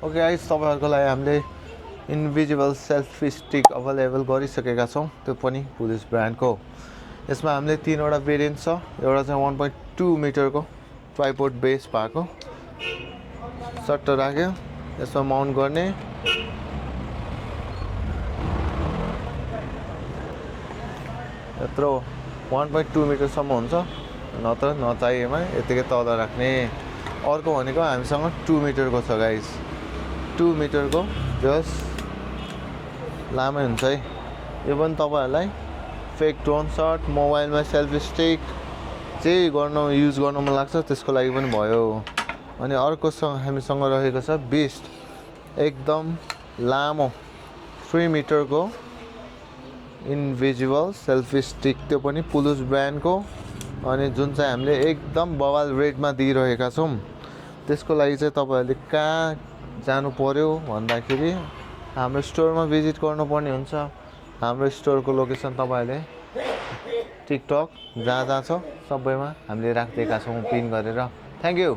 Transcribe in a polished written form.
Okay guys, तपाईहरुको लागि हामीले इन्भिजिबल सेल्फी स्टिक अवेलेबल गरिसकेका छौं, त्यो पनि पुलिस ब्रान्डको। यसमा हामीले तीनवटा भेरिएन्ट छ। एउटा चाहिँ 1.2 मिटरको ट्राइपोड बेस भएको सट्ट राख्यो, यसमा माउन्ट गर्ने। यत्रो 1.2 मिटरसम्म हुन्छ, नत्र नचाहिएमा यतिकै तल राख्ने। अर्को भनेको हामीसँग 2 मिटरको छ गाइस, 2 मिटरको जस्ट लामै हुन्छ है। यो पनि तपाईहरुलाई फेक ड्रोन शट, मोबाइलमा सेल्फी स्टिक जे युज गर्न मन लाग्छ त्यसको लागि पनि भयो। अनि अर्को हामीसँग रहेको छ बिस्ट, एकदम लामो 3 मिटरको इन्भिजिबल सेल्फी स्टिक, त्यो पनि पुलिस ब्रान्डको। अनि जुन चाहिँ हामीले एकदम बवाल रेटमा दिइरहेका छौं। त्यसको लागि चाहिँ तपाईहरुले कहाँ जानु पर्यो भन्दाखेरि हाम्रो स्टोरमा भिजिट गर्नुपर्ने हुन्छ। हाम्रो स्टोरको लोकेसन तपाईहरुले टिकटक जहाँ छ सबैमा हामीले राखिदिएका छौं पिन गरेर। Thank you.